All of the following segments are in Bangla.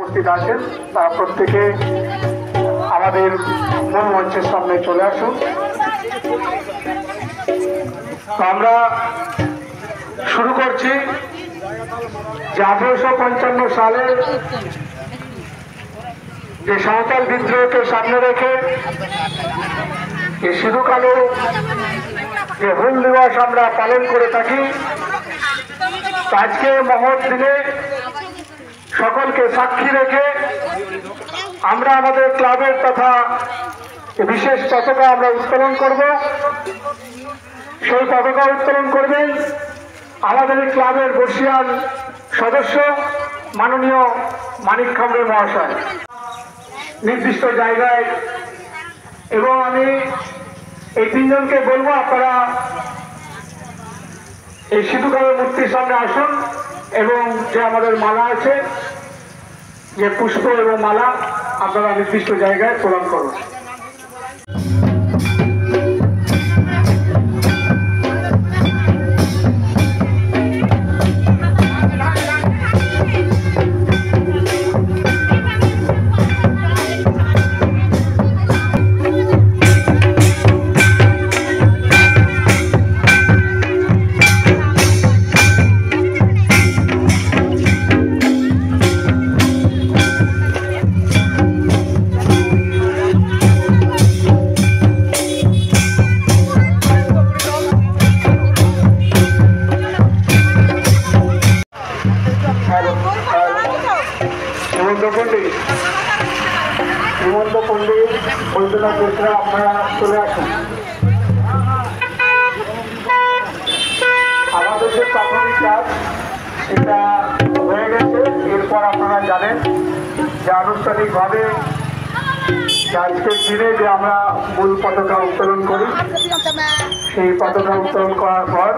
উপস্থিত আছেন তারা প্রত্যেকে আমাদের মূল মঞ্চের সামনে চলে আসুন। আমরা শুরু করছি যে 1855 সালে যে সাঁওতাল বিদ্রোহকে সামনে রেখে সিধু কালো যে হুল দিবস আমরা পালন করে থাকি, আজকে মহৎ দিনে সকলকে সাক্ষী রেখে আমরা আমাদের ক্লাবের তথা বিশেষ পতাকা আমরা উত্তোলন করব। সেই পতাকা উত্তোলন করবেন আমাদের ক্লাবের বর্ষিয়ান সদস্য মাননীয় মানিক খামরে মহাশয় নির্দিষ্ট জায়গায়। এবং আমি এই তিনজনকে বলবো আপনারা এই সিধু কালো মূর্তির সামনে আসুন এবং যে আমাদের মালা আছে, যে পুষ্প এবং মালা আপনারা নির্দিষ্ট জায়গায় প্রদান করুন। হেমন্ত পণ্ডিত বৈদ্যনাথ মিশ্রা আপনারা চলে আসুন। আমাদের যে প্রাথমিক কাজ এটা হয়ে গেছে, এরপর আপনারা জানেন যে আনুষ্ঠানিকভাবে আজকের দিনে যে আমরা মূল পতাকা উত্তোলন করি, সেই পতাকা উত্তোলন করার পর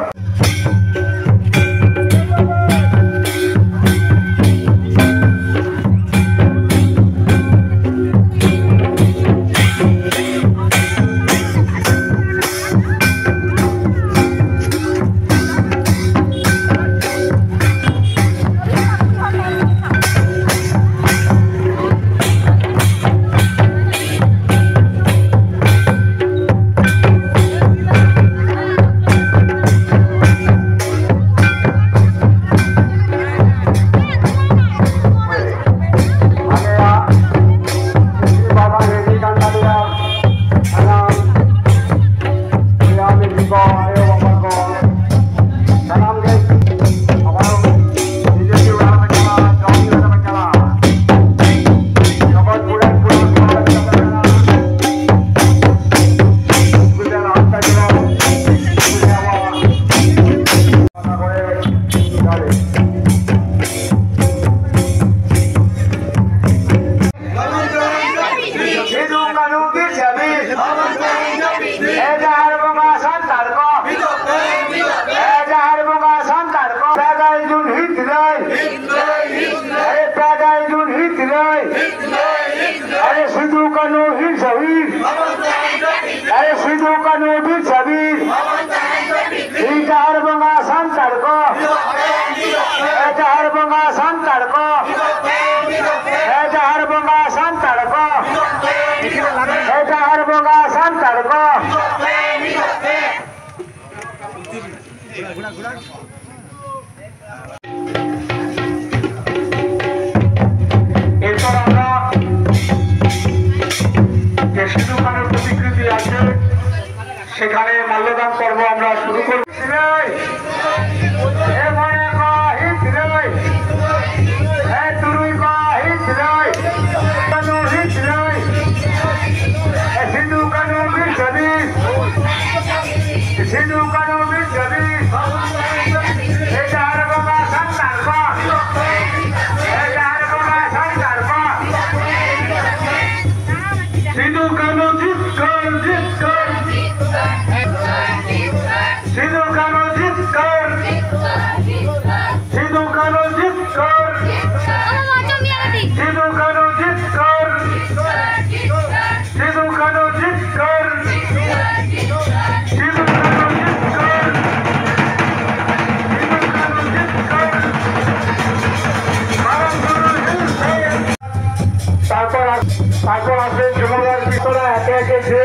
তারপর আসবেন জমাদার পিতরা একে একে যে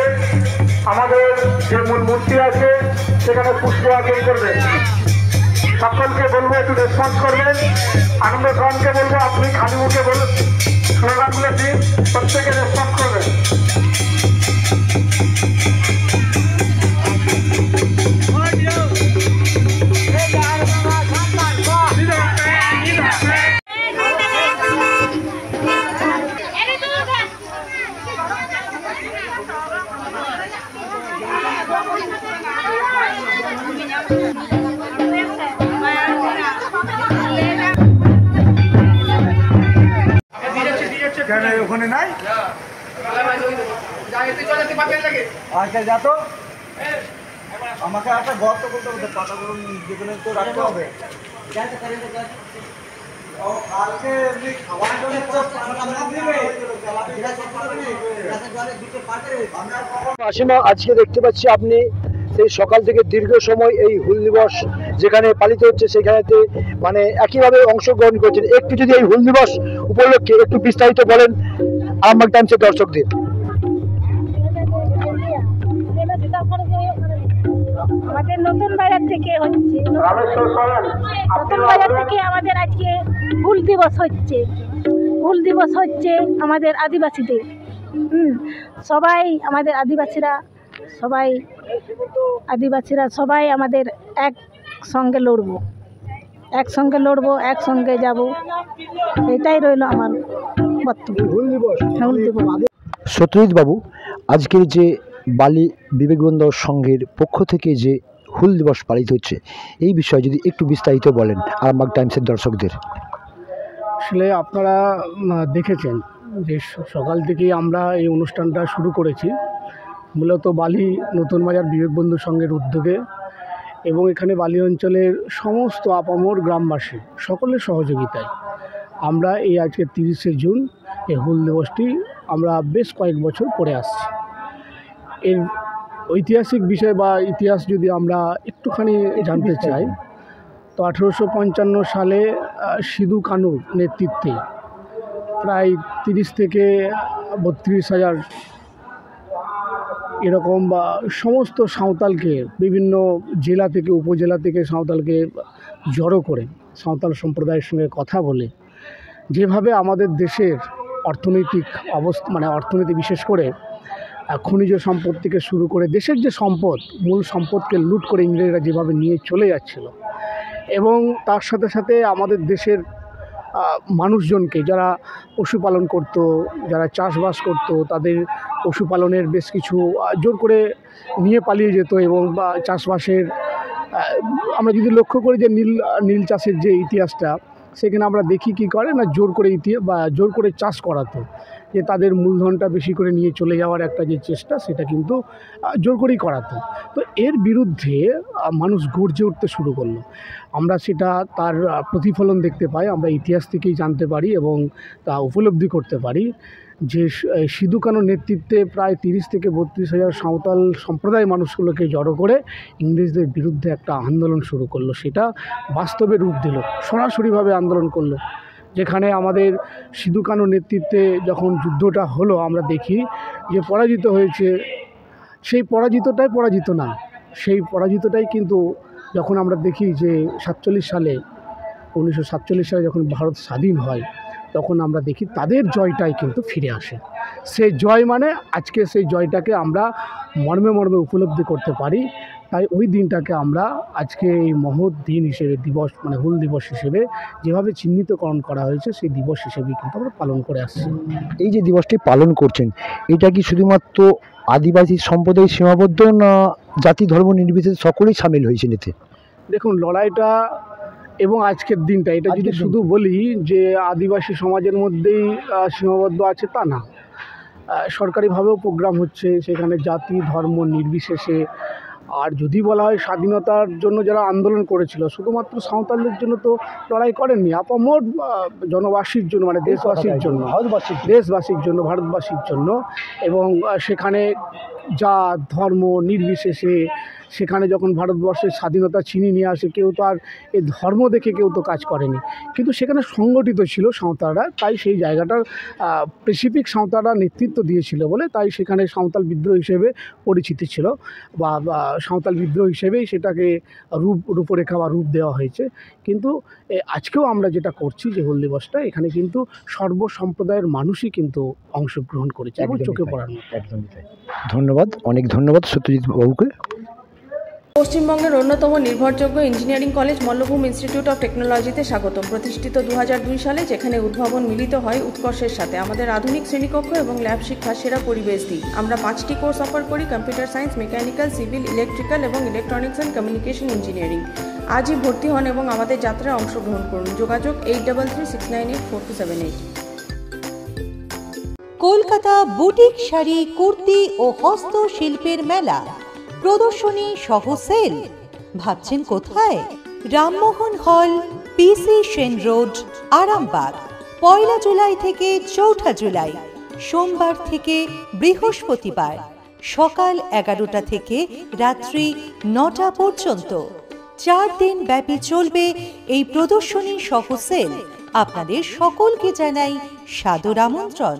আমাদের যে মূল মূর্তি আছে সেখানে পুষ্প অর্পণ করবেন। সকলকে বলবো একটু রেসপন্স করবেন। আনন্দ খানকে বলবো আপনি খালি মুখে বলুন, স্লোগানগুলো দিন, প্রত্যেকে রেসপন্স করবেন। ওখানে নাই আচ্ছা যা তো আমাকে একটা গর্ত করতে হবে, পাতাগুলো যেগুলো তো রাখতে হবে। মাসিমা, আজকে দেখতে পাচ্ছি আপনি সেই সকাল থেকে দীর্ঘ সময় এই হুল দিবস যেখানে পালিত হচ্ছে সেখানেতে মানে একইভাবে অংশগ্রহণ করছেন। একটু যদি এই হুল দিবস উপলক্ষে একটু বিস্তারিত বলেন আরামবাগ টাইমসের দর্শকদের। আমাদের নতুন বাজার থেকে হচ্ছে, নতুন বাজার থেকে আমাদের আজকে হুল দিবস হচ্ছে। হুল দিবস হচ্ছে আমাদের আদিবাসীদের। সবাই আমাদের আদিবাসীরা সবাই আমাদের একসঙ্গে লড়বো, একসঙ্গে যাব, এটাই রইল আমার বক্তব্য। হুল দিবস। সত্যজিৎ বাবু, আজকের যে বালি বিবেকানন্দ সংঘের পক্ষ থেকে যে হুল দিবস পালিত হচ্ছে এই বিষয়ে যদি একটু বিস্তারিত বলেন আরামবাগ টাইমসের দর্শকদের। আসলে আপনারা দেখেছেন যে সকাল থেকেই আমরা এই অনুষ্ঠানটা শুরু করেছি মূলত বালি নতুন বাজার বিবেকবন্ধু সংঘের উদ্যোগে, এবং এখানে বালি অঞ্চলের সমস্ত আপামর গ্রামবাসী সকলের সহযোগিতায় আমরা এই আজকে 30শে জুন এই হুল দিবসটি আমরা বেশ কয়েক বছর পরে আসছি। এর ঐতিহাসিক বিষয় বা ইতিহাস যদি আমরা একটুখানি জানতে চাই, তো 1855 সালে সিধু কানুর নেতৃত্বে প্রায় 30 থেকে 32,000 এরকম বা সমস্ত সাঁওতালকে বিভিন্ন জেলা থেকে উপজেলা থেকে সাঁওতালকে জড়ো করে সাঁওতাল সম্প্রদায়ের সঙ্গে কথা বলে যেভাবে আমাদের দেশের অর্থনৈতিক অবস্থা মানে অর্থনীতি বিশেষ করে খনিজ সম্পদ থেকে শুরু করে দেশের যে সম্পদ মূল সম্পদকে লুট করে ইংরেজরা যেভাবে নিয়ে চলে যাচ্ছিল, এবং তার সাথে সাথে আমাদের দেশের মানুষজনকে যারা পশুপালন করত, যারা চাষবাস করত, তাদের পশুপালনের বেশ কিছু জোর করে নিয়ে পালিয়ে যেত, এবং চাষবাসের আমরা যদি লক্ষ্য করি যে নীল চাষের যে ইতিহাসটা সেখানে আমরা দেখি কী করে না জোর করে চাষ করাতো, যে তাদের মূলধনটা বেশি করে নিয়ে চলে যাওয়ার একটা যে চেষ্টা সেটা কিন্তু জোর করেই করাতো। তো এর বিরুদ্ধে মানুষ গর্জে উঠতে শুরু করলো। আমরা সেটা তার প্রতিফলন দেখতে পাই, আমরা ইতিহাস থেকেই জানতে পারি এবং তা উপলব্ধি করতে পারি যে সিধু কানুর নেতৃত্বে প্রায় 30 থেকে 32,000 সাঁওতাল সম্প্রদায় মানুষগুলোকে জড়ো করে ইংরেজদের বিরুদ্ধে একটা আন্দোলন শুরু করলো। সেটা বাস্তবে রূপ দিল, সরাসরিভাবে আন্দোলন করলো। যেখানে আমাদের সিধু কানুর নেতৃত্বে যখন যুদ্ধটা হলো আমরা দেখি যে পরাজিত হয়েছে, সেই পরাজিতটাই পরাজিত না, সেই পরাজিতটাই কিন্তু যখন আমরা দেখি যে 1947 সালে যখন ভারত স্বাধীন হয় তখন আমরা দেখি তাদের জয়টাই কিন্তু ফিরে আসে। সেই জয় মানে আজকে সেই জয়টাকে আমরা মর্মে মর্মে উপলব্ধি করতে পারি। তাই ওই দিনটাকে আমরা আজকে এই মহৎ দিন হিসেবে দিবস মানে হুল দিবস হিসেবে যেভাবে চিহ্নিতকরণ করা হয়েছে সেই দিবস হিসেবেই কিন্তু আমরা পালন করে আসছি। এই যে দিবসটি পালন করছেন এটা কি শুধুমাত্র আদিবাসী সম্প্রদায় সীমাবদ্ধ না জাতি ধর্ম নির্বিশেষে সকলেই সামিল হয়েছেন এতে? দেখুন, লড়াইটা এবং আজকের দিনটা এটা যদি শুধু বলি যে আদিবাসী সমাজের মধ্যেই সীমাবদ্ধ আছে তা না, সরকারিভাবেও প্রোগ্রাম হচ্ছে সেখানে জাতি ধর্ম নির্বিশেষে। আর যদি বলা হয় স্বাধীনতার জন্য যারা আন্দোলন করেছিল শুধুমাত্র সাঁওতালদের জন্য তো লড়াই করেননি, আপামর জনবাসীর জন্য মানে দেশবাসীর জন্য, ভারতবাসীর জন্য, এবং সেখানে জাত ধর্ম নির্বিশেষে সেখানে যখন ভারতবর্ষের স্বাধীনতা ছিনিয়ে নিয়ে আসে কেউ তো আর এই ধর্ম দেখে কেউ তো কাজ করেনি, কিন্তু সেখানে সংগঠিত ছিল সাঁওতালরা, তাই সেই জায়গাটার স্পেসিফিক সাঁওতালরা নেতৃত্ব দিয়েছিল বলে তাই সেখানে সাঁওতাল বিদ্রোহ হিসেবে পরিচিতি ছিল বা সাঁওতাল বিদ্রোহ হিসেবেই সেটাকে রূপরেখা বা রূপ দেওয়া হয়েছে। কিন্তু আজকেও আমরা যেটা করছি যে হুল দিবসটা, এখানে কিন্তু সর্বসম্প্রদায়ের মানুষই কিন্তু অংশগ্রহণ করেছে এবং চোখে পড়ার মতো। একদমই তাই। ধন্যবাদ, অনেক ধন্যবাদ সত্যজিৎ বাবুকে। পশ্চিমবঙ্গের অন্যতম নির্ভরযোগ্য engineering college Mallabhum institute of টেকনোলজিতে স্বাগতম। প্রতিষ্ঠিত 2002 সালে, যেখানে উদ্ভাবন মিলিত হয় উৎকর্ষের সাথে। আমাদের আধুনিক শ্রেণীকক্ষ এবং ল্যাব শিক্ষার সেরা পরিবেশ দিই। আমরা 5টি কোর্স অফার করি: computer science, mechanical, civil, electrical এবং ইলেকট্রনিক্স অ্যান্ড কমিউনিকেশন ইঞ্জিনিয়ারিং। আজই ভর্তি হন এবং আমাদের যাত্রায় অংশগ্রহণ করুন। যোগাযোগ 8336984278। কলকাতা বুটিক শাড়ি, কুর্তি ও হস্তশিল্পের মেলা, প্রদর্শনী সহ সেল। ভাবছেন কোথায়? রামমোহন হল, পিসি সেন রোড, আরামবাগ। 1 জুলাই থেকে 4 জুলাই, সোমবার থেকে বৃহস্পতিবার, সকাল 11টা থেকে রাত্রি 9টা পর্যন্ত। 4 দিন ব্যাপী চলবে এই প্রদর্শনী সহ সেল। আপনাদের সকলকে জানাই সাদর আমন্ত্রণ।